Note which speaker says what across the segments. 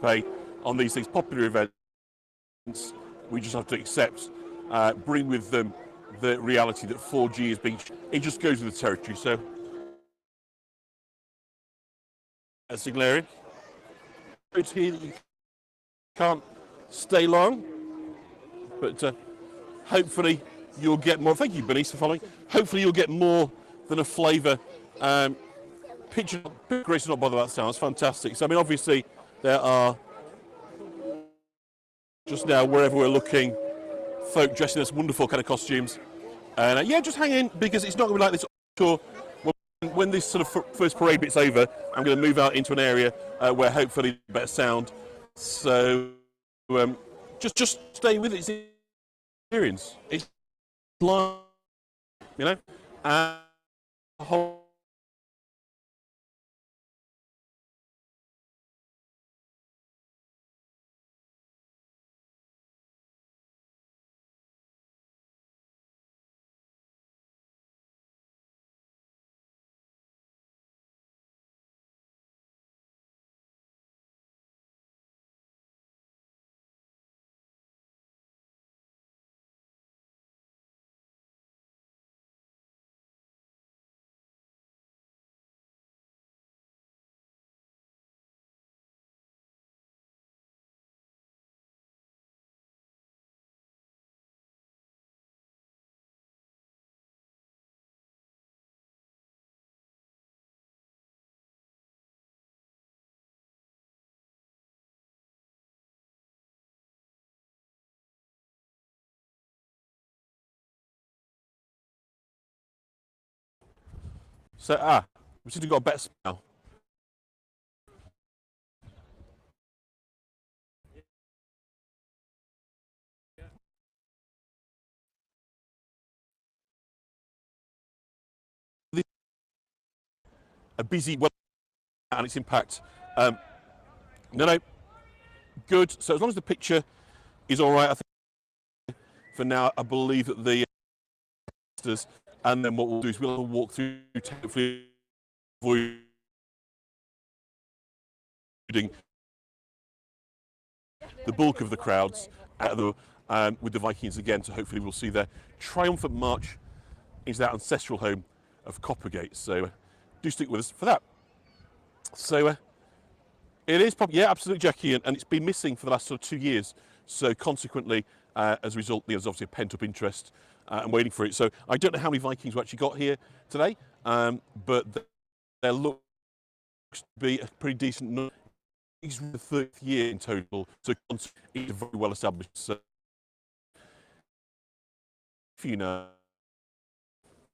Speaker 1: pay on these things, popular events. We just have to accept, bring with them the reality that 4G is being. It just goes with the territory. So, a signal area. It's here that you can't stay long, but hopefully you'll get more. Thank you, Bernice, for following. Hopefully you'll get more than a flavour. Picture Grace not bother that sound. It's fantastic. So I mean, obviously there are just now wherever we're looking, folk dressed in this wonderful kind of costumes, and yeah, just hang in because it's not going to be like this. Sure, when this sort of first parade bit's over, I'm going to move out into an area where hopefully better sound. So just stay with it. It's experience. It's live, you know, and the whole. So we should have got a better smell. A busy well and its impact. No, good. So as long as the picture is all right, I think for now I believe that the and then what we'll do is we'll walk through, hopefully avoiding the bulk of the crowds with the Vikings again. So hopefully we'll see their triumphant march into that ancestral home of Coppergate. So do stick with us for that. So it is probably, yeah, absolutely, Jackie, and it's been missing for the last sort of 2 years. So consequently, as a result, there's obviously a pent-up interest and waiting for it. So I don't know how many Vikings we actually got here today, but there looks to be a pretty decent number. It's the 30th year in total, so it's very well established. So if you know,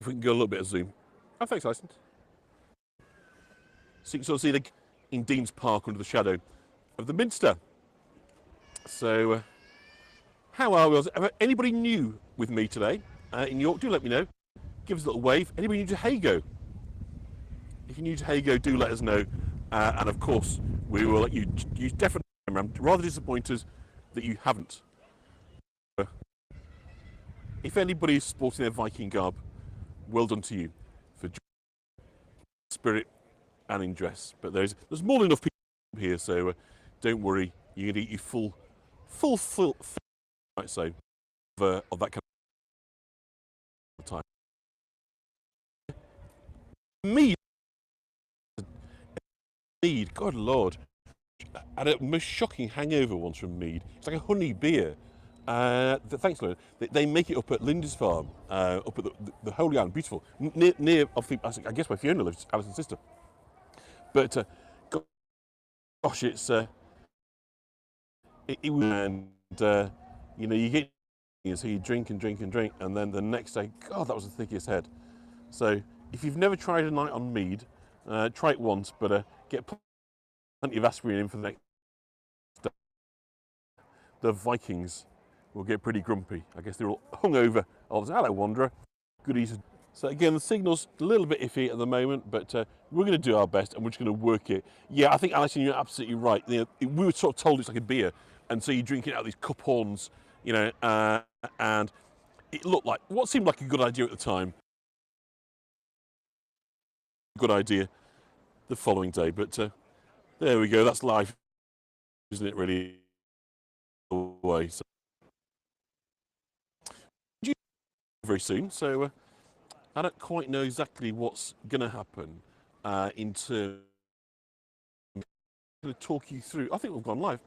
Speaker 1: if we can go a little bit of zoom. Oh, thanks, Iceland. So you can sort of see in Dean's Park under the shadow of the Minster. So, how are we? Anybody new with me today in York? Do let me know. Give us a little wave. Anybody new to Heygo? If you're new to Heygo, do let us know. And of course, we will let you definitely. I'm rather disappointed that you haven't. If anybody is sporting their Viking garb, well done to you for spirit and in dress. But there's more than enough people here, so don't worry. You can eat your full, might say, of that kind of time. Mead, God Lord. I had a most shocking hangover once from Mead. It's like a honey beer. Thanks, Lord. They make it up at Lindisfarne, up at the Holy Island. Beautiful. Near I guess where Fiona lives, Alison's sister. But gosh, it's and you know, you get so you drink and drink and drink, and then the next day, God, that was the thickest head. So if you've never tried a night on Mead, try it once, but get plenty of aspirin in for the next day. The Vikings will get pretty grumpy. I guess they're all hungover. Hello, Wanderer. Good evening. So again, the signal's a little bit iffy at the moment, but we're going to do our best and we're just going to work it. Yeah, I think, Alison, you're absolutely right. You know, we were sort of told it's like a beer, and so you drink it out of these cup horns, you know, and it looked like, what seemed like a good idea at the time, good idea the following day. But there we go, that's live. isn't it really? Way. So very soon. So I don't quite know exactly what's going to happen in terms. I'm going to talk you through. I think we've gone live.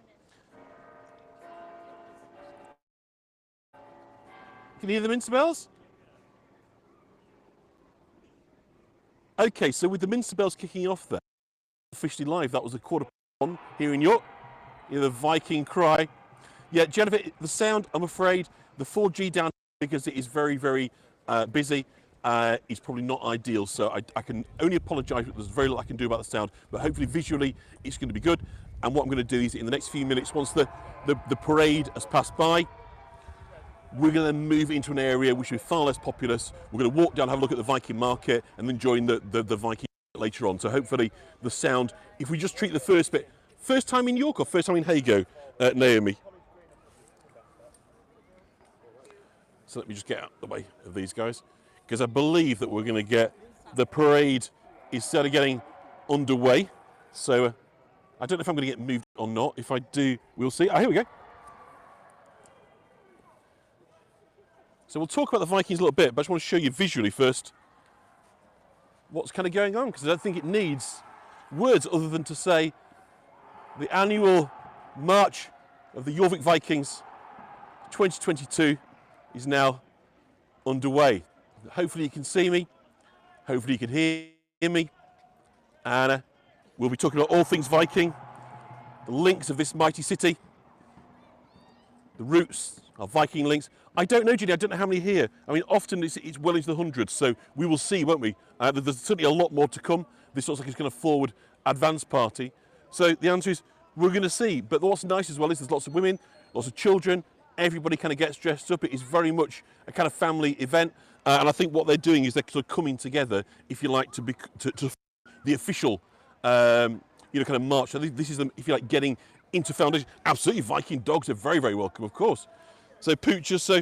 Speaker 1: Can you hear the Minster bells? Okay, so with the Minster bells kicking off there, officially live, that was a quarter on here in York. You know, the Viking cry. Yeah, Jennifer, the sound, I'm afraid, the 4G down because it is very, very busy, is probably not ideal. So I can only apologise, there's very little I can do about the sound, but hopefully visually it's going to be good. And what I'm going to do is in the next few minutes, once the parade has passed by, we're going to move into an area which is far less populous. We're going to walk down, have a look at the Viking market, and then join the Viking later on. So hopefully the sound, if we just treat the first bit, first time in York or first time in Heygo, Naomi? So let me just get out of the way of these guys, because I believe that we're going to get the parade is started getting underway. So I don't know if I'm going to get moved or not. If I do, we'll see. Oh, here we go. So we'll talk about the Vikings a little bit, but I just want to show you visually first what's kind of going on, because I don't think it needs words other than to say the annual march of the Jorvik Vikings 2022 is now underway. Hopefully you can see me, hopefully you can hear me, and we'll be talking about all things Viking, the links of this mighty city, the roots of Viking links. I don't know, Ginny, I don't know how many here. I mean, often it's well into the hundreds, so we will see, won't we? There's certainly a lot more to come. This looks like it's going to forward advance party. So the answer is, we're going to see. But what's nice as well is there's lots of women, lots of children, everybody kind of gets dressed up. It is very much a kind of family event. And I think what they're doing is they're sort of coming together, if you like, to the official, kind of march. So this is them, if you like, getting into foundation. Absolutely, Viking dogs are very, very welcome, of course. So poochers, so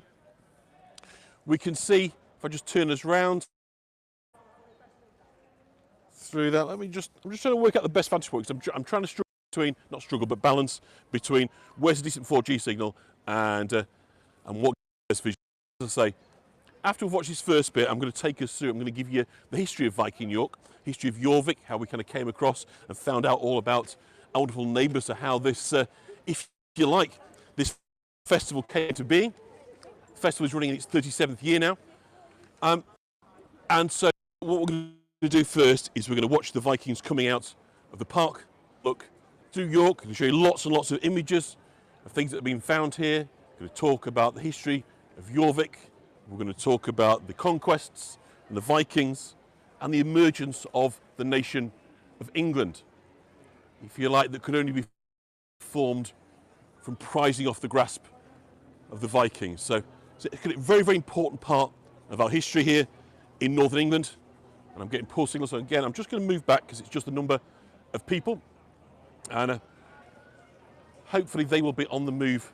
Speaker 1: we can see, if I just turn us round through that, I'm just trying to work out the best vantage point, because I'm trying to struggle between, not struggle, but balance between where's a decent 4G signal and what gets visual. As I say, after we've watched this first bit, I'm going to take us through, I'm going to give you the history of Viking York, history of Jorvik, how we kind of came across and found out all about our wonderful neighbours, to how this, if you like, this festival came to being. The festival is running in its 37th year now. And so what we're going to do first is we're going to watch the Vikings coming out of the park, look through York, and show you lots and lots of images of things that have been found here. We're going to talk about the history of Jorvik. We're going to talk about the conquests and the Vikings and the emergence of the nation of England, if you like, that could only be formed from prizing off the grasp of the Vikings. So it's a very, very important part of our history here in Northern England. And I'm getting poor signals, so again, I'm just going to move back because it's just a number of people. And hopefully they will be on the move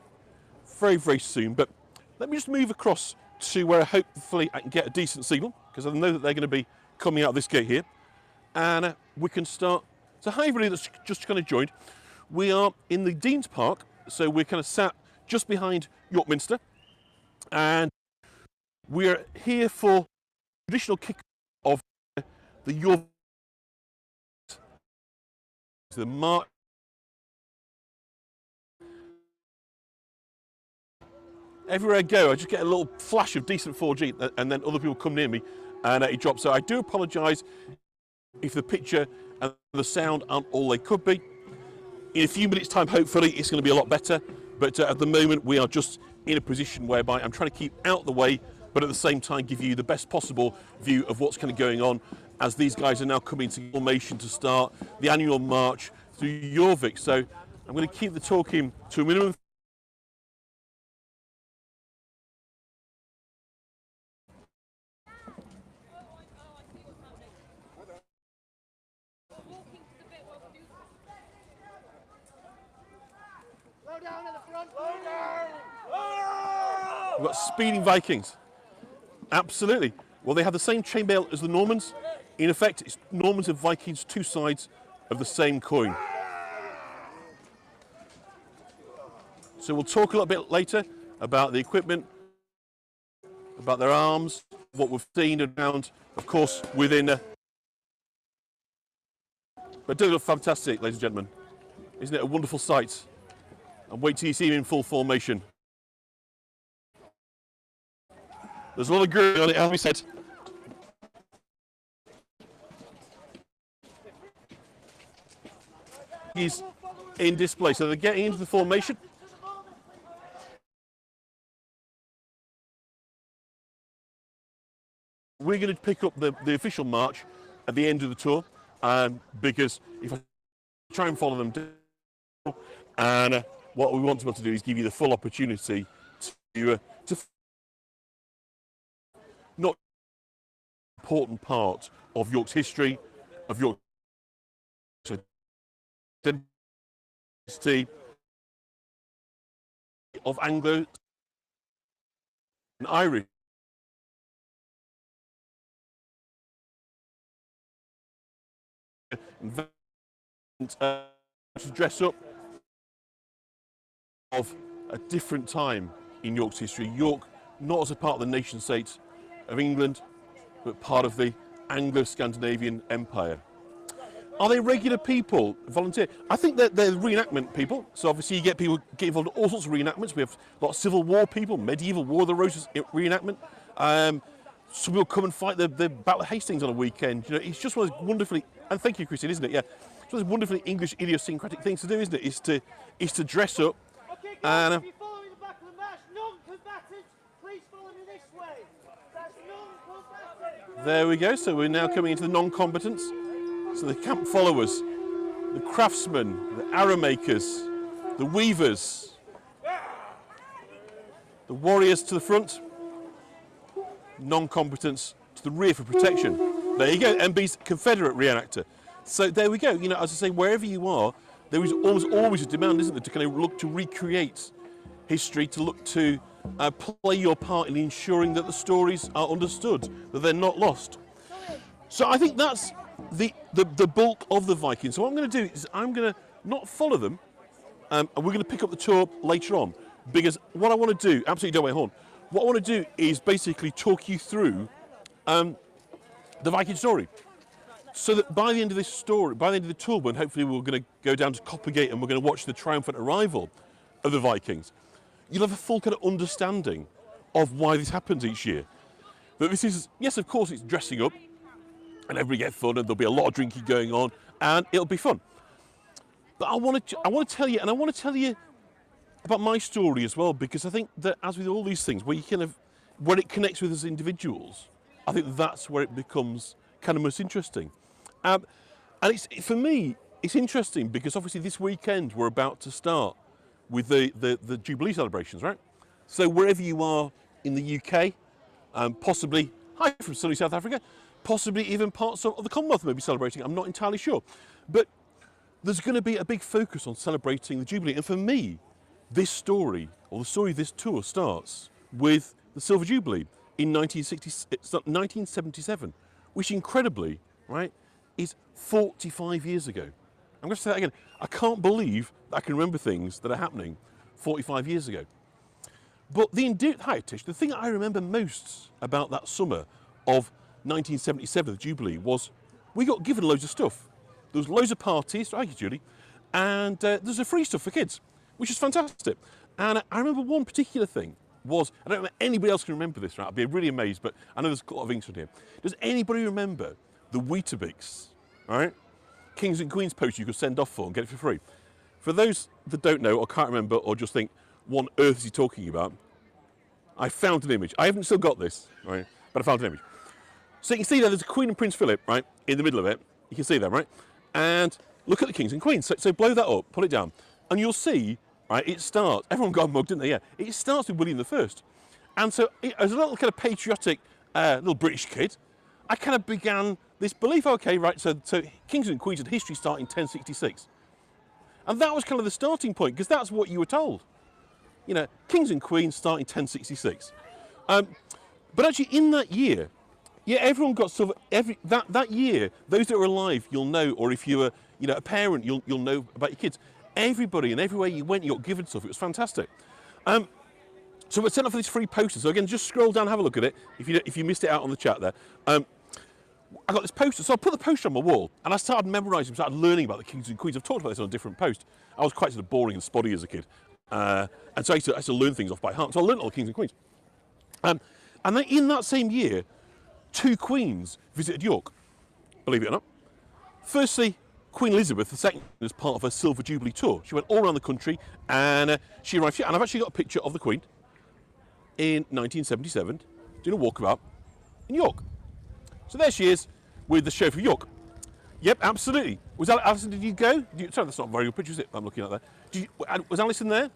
Speaker 1: very, very soon. But let me just move across to where hopefully I can get a decent signal, because I know that they're going to be coming out of this gate here. And we can start. So hi everybody that's just kind of joined. We are in the Dean's Park, so we're kind of sat just behind York Minster. And we're here for traditional kick of the York, the march. Everywhere I go, I just get a little flash of decent 4G, and then other people come near me, and it drops. So I do apologise if the picture and the sound aren't all they could be. In a few minutes' time, hopefully, it's going to be a lot better. But at the moment, we are just in a position whereby I'm trying to keep out the way, but at the same time give you the best possible view of what's kind of going on, as these guys are now coming to formation to start the annual march through Jorvik. So I'm going to keep the talking to a minimum. We've got speeding Vikings. Absolutely. Well, they have the same chainmail as the Normans. In effect, it's Normans and Vikings, two sides of the same coin. So we'll talk a little bit later about the equipment, about their arms, what we've seen around, of course, within. But do look fantastic, ladies and gentlemen. Isn't it a wonderful sight? And wait till you see him in full formation. There's a lot of green on it, as we said. He's in display, so they're getting into the formation. We're going to pick up the official march at the end of the tour, because if I try and follow them down, and what we want to be able to do is give you the full opportunity to not important part of York's history, of York's identity, of Anglo and Irish. To dress up of a different time in York's history. York, not as a part of the nation state of England, but part of the Anglo-Scandinavian Empire. Are they regular people, volunteer? I think that they're reenactment people. So obviously you get people get involved in all sorts of reenactments. We have a lot of Civil War people, medieval War of the Roses reenactment. Some people come and fight the Battle of Hastings on a weekend. You know, it's just one of those wonderfully, and thank you, Christine, isn't it? Yeah, it's one of those wonderfully English idiosyncratic things to do, isn't it? Is to dress up.
Speaker 2: Okay, guys, if you're following the back of the march, non-combatants, please follow me this way. That's non-combatants.
Speaker 1: There we go. So we're now coming into the non-combatants. So the camp followers, the craftsmen, the arrow makers, the weavers, the warriors to the front, non-combatants to the rear for protection. There you go, MB's Confederate reenactor. So there we go. You know, as I say, wherever you are, there is always a demand, isn't there, to kind of look to recreate history, to look to play your part in ensuring that the stories are understood, that they're not lost. So I think that's the bulk of the Vikings. So what I'm going to do is I'm going to not follow them, and we're going to pick up the tour later on, because what I want to do, absolutely don't wait, hold on. What I want to do is basically talk you through the Viking story. So that by the end of this story, by the end of the tour, when hopefully we're going to go down to Coppergate and we're going to watch the triumphant arrival of the Vikings, you'll have a full kind of understanding of why this happens each year. But this is, yes, of course, it's dressing up, and everybody gets fun, and there'll be a lot of drinking going on, and it'll be fun. But I want to tell you, and I want to tell you about my story as well, because I think that as with all these things, where it connects with us individuals, I think that's where it becomes kind of most interesting. And for me, it's interesting because obviously this weekend we're about to start with the Jubilee celebrations, right? So wherever you are in the UK, possibly, hi from sunny South Africa, possibly even parts of the Commonwealth may be celebrating, I'm not entirely sure. But there's going to be a big focus on celebrating the Jubilee. And for me, this story, or the story of this tour, starts with the Silver Jubilee in 1977, which incredibly, right, is 45 years ago. I'm going to say that again. I can't believe that I can remember things that are happening 45 years ago. But hi Tish, the thing that I remember most about that summer of 1977, the Jubilee, was we got given loads of stuff. There was loads of parties, thank you Judy, and there's a free stuff for kids, which is fantastic. And I remember one particular thing was, I don't know if anybody else can remember this, right? I'd be really amazed, but I know there's a lot of English here. Does anybody remember the Weetabix, right? Kings and Queens poster you could send off for and get it for free. For those that don't know or can't remember or just think, what on earth is he talking about? I found an image. I haven't still got this, right? But I found an image. So you can see there's a Queen and Prince Philip, right? In the middle of it. You can see that, right? And look at the Kings and Queens. So blow that up, put it down. And you'll see, right, it starts, everyone got mugged, didn't they? Yeah. It starts with William I. And so as a little kind of patriotic little British kid, I kind of began this belief, okay, right, so Kings and Queens had history start in 1066. And that was kind of the starting point, because that's what you were told. You know, Kings and Queens start in 1066. But actually in that year, yeah, everyone got sort of, that year, those that are alive, you'll know, or if you're a parent, you'll know about your kids. Everybody and everywhere you went, you got given stuff. It was fantastic. So we're sent off for this free poster. So again, just scroll down and have a look at it if you missed it out on the chat there. I got this poster, so I put the poster on my wall, and I started memorising, started learning about the kings and queens. I've talked about this on a different post. I was quite sort of boring and spotty as a kid, and so I used to learn things off by heart. So I learned all the kings and queens. And then in that same year, 2 queens visited York, believe it or not. Firstly, Queen Elizabeth II as part of her Silver Jubilee tour. She went all around the country, and she arrived here. And I've actually got a picture of the Queen in 1977 doing a walkabout in York. So there she is with the show for York. Yep, absolutely. Was Alison? Did you go? Sorry, that's not a very good picture, is it? I'm looking at that. Was Alison there?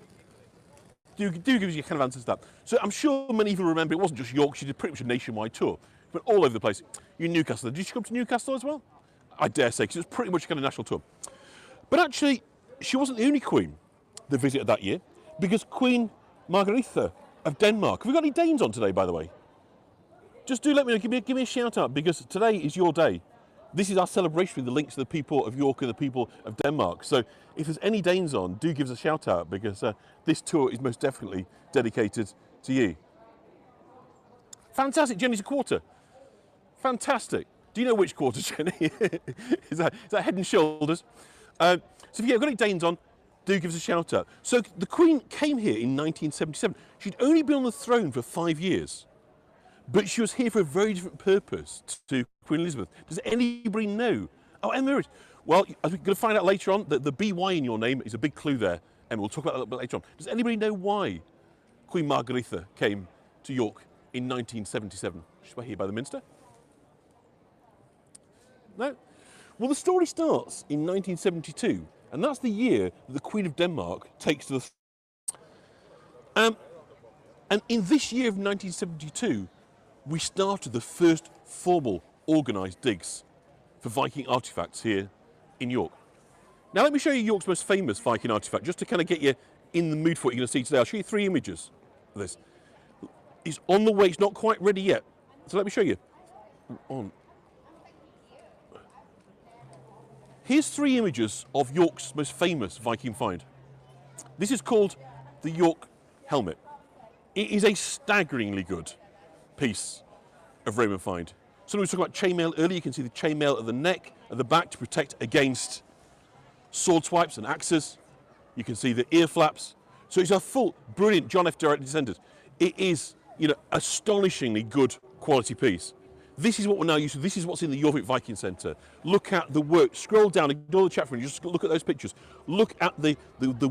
Speaker 1: Do give us your kind of answers to that. So I'm sure many of you remember it wasn't just York. She did pretty much a nationwide tour. She went all over the place. You in Newcastle. Did she come to Newcastle as well? I dare say, because it was pretty much a kind of national tour. But actually, she wasn't the only queen that visited that year, because Queen Margaretha of Denmark. Have we got any Danes on today, by the way? Just do let me know, give me a shout out, because today is your day. This is our celebration with the links to the people of York and the people of Denmark. So if there's any Danes on, do give us a shout out, because this tour is most definitely dedicated to you. Fantastic, Jenny's a quarter. Fantastic. Do you know which quarter, Jenny? is that Head and Shoulders? So if you've got any Danes on, do give us a shout out. So the Queen came here in 1977. She'd only been on the throne for 5 years. But she was here for a very different purpose to Queen Elizabeth. Does anybody know? Oh, Emma. Well, as we're going to find out later on, that the BY in your name is a big clue there, and we'll talk about that a little bit later on. Does anybody know why Queen Margaretha came to York in 1977? She's here by the Minster. No? Well, the story starts in 1972, and that's the year that the Queen of Denmark takes to the throne. And in this year of 1972, we started the first formal organised digs for Viking artefacts here in York. Now let me show you York's most famous Viking artefact, just to kind of get you in the mood for what you're going to see today. I'll show you 3 images of this. It's on the way, it's not quite ready yet. So let me show you. Here's 3 images of York's most famous Viking find. This is called the York helmet. It is a staggeringly good piece of Roman find. So we talked about chainmail earlier. You can see the chainmail at the neck, at the back to protect against sword swipes and axes. You can see the ear flaps. So it's a full, brilliant John F. directly descended. It is, astonishingly good quality piece. This is what we're now used to. This is what's in the Jorvik Viking Centre. Look at the work. Scroll down, ignore the chat room, just look at those pictures. Look at the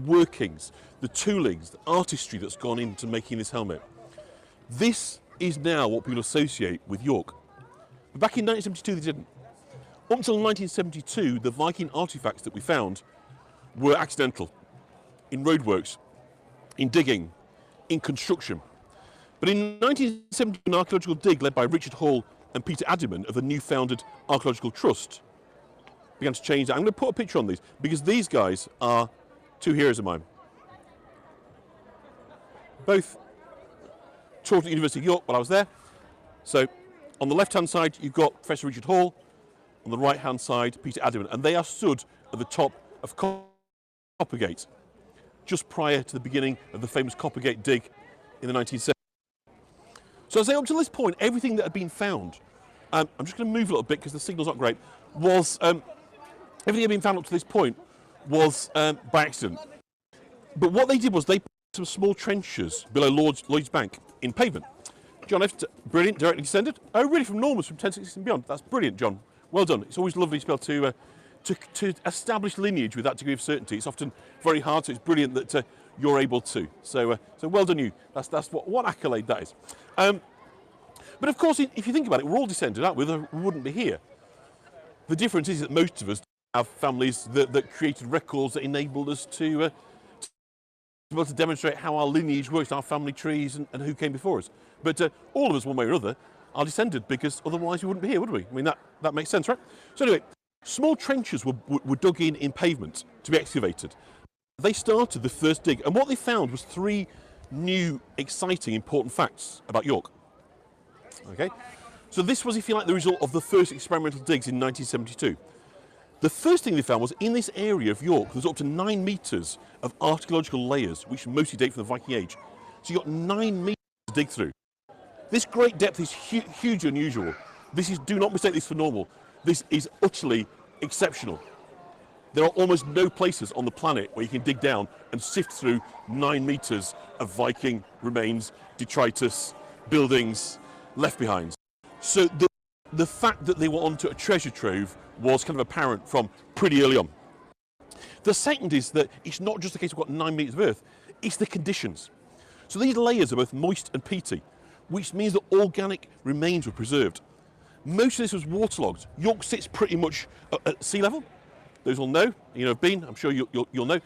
Speaker 1: workings, the toolings, the artistry that's gone into making this helmet. This is now what people associate with York. But back in 1972, they didn't. Up until 1972, the Viking artefacts that we found were accidental, in roadworks, in digging, in construction. But in 1970, an archaeological dig led by Richard Hall and Peter Addiman of the new founded Archaeological Trust began to change that. I'm going to put a picture on these, because these guys are 2 heroes of mine. Both taught at the University of York while I was there. So on the left-hand side, you've got Professor Richard Hall. On the right-hand side, Peter Addiman. And they are stood at the top of Coppergate, just prior to the beginning of the famous Coppergate dig in the 1970s. So I say up to this point, everything that had been found, I'm just going to move a little bit because the signal's not great, was, everything that had been found up to this point was by accident. But what they did was they put some small trenches below Lloyd's Bank in pavement. John F. Brilliant, directly descended. Oh, really, from Normans, from 1066 and beyond. That's brilliant, John. Well done. It's always lovely to be able to establish lineage with that degree of certainty. It's often very hard, so it's brilliant that you're able to. So well done you. That's what accolade that is. But of course, if you think about it, we're all descended, aren't we? We wouldn't be here. The difference is that most of us have families that created records that enabled us to be able to demonstrate how our lineage works, our family trees, and who came before us. But all of us, one way or other, are descended, because otherwise we wouldn't be here, would we? I mean, that makes sense, right? So anyway, small trenches were dug in pavement to be excavated. They started the first dig, and what they found was 3 new, exciting, important facts about York. Okay, so this was, if you like, the result of the first experimental digs in 1972. The first thing they found was in this area of York, there's up to 9 metres of archaeological layers, which mostly date from the Viking Age. So you've got 9 metres to dig through. This great depth is hugely unusual. Do not mistake this for normal. This is utterly exceptional. There are almost no places on the planet where you can dig down and sift through 9 metres of Viking remains, detritus, buildings, left behinds. So the fact that they were onto a treasure trove was kind of apparent from pretty early on. The second is that it's not just the case we've got 9 metres of earth, it's the conditions. So these layers are both moist and peaty, which means that organic remains were preserved. Most of this was waterlogged. York sits pretty much at sea level. Those will know, have been, I'm sure you'll know.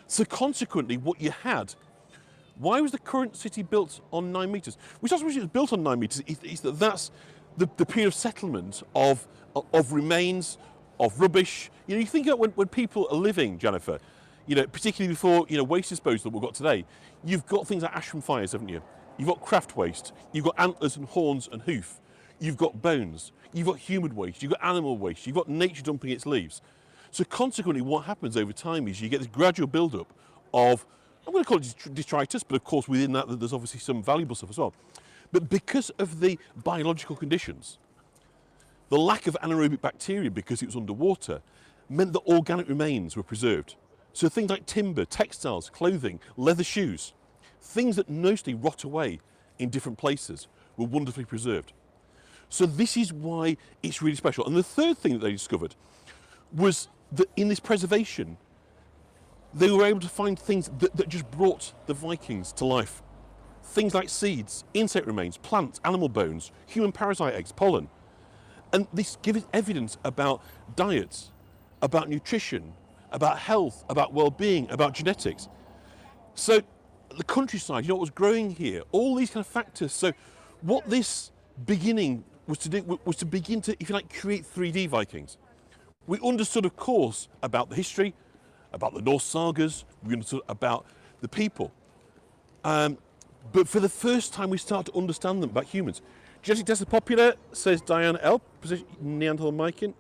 Speaker 1: So consequently, what you had, why was the current city built on 9 metres? Which not so much it was built on 9 metres, is that that's the period of settlement of remains, of rubbish. You think about when people are living, Jennifer, particularly before, waste disposal that we've got today, you've got things like ash from fires, haven't you? You've got craft waste, you've got antlers and horns and hoof, you've got bones, you've got human waste, you've got animal waste, you've got nature dumping its leaves. So consequently, what happens over time is you get this gradual build-up of, I'm going to call it detritus, but of course within that there's obviously some valuable stuff as well. But because of the biological conditions, the lack of anaerobic bacteria because it was underwater meant that organic remains were preserved. So things like timber, textiles, clothing, leather shoes, things that mostly rot away in different places were wonderfully preserved. So this is why it's really special. And the third thing that they discovered was that in this preservation, they were able to find things that just brought the Vikings to life. Things like seeds, insect remains, plants, animal bones, human parasite eggs, pollen. And this gives evidence about diets, about nutrition, about health, about well-being, about genetics. So the countryside, what was growing here, all these kind of factors. So what this beginning was to do was to begin to, if you like, create 3D Vikings. We understood, of course, about the history, about the Norse sagas, we understood about the people. But for the first time, we start to understand them about humans. Genetic tests are popular, says Diana L. Neanderthal Viking.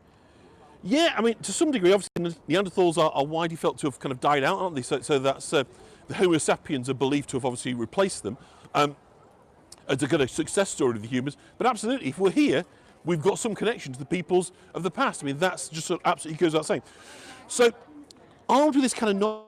Speaker 1: Yeah, I mean, to some degree, obviously, Neanderthals are widely felt to have kind of died out, aren't they? So that's the Homo sapiens are believed to have obviously replaced them as a kind of success story of the humans. But absolutely, if we're here, we've got some connection to the peoples of the past. I mean, that's just absolutely goes without saying. So, armed with this kind of knowledge,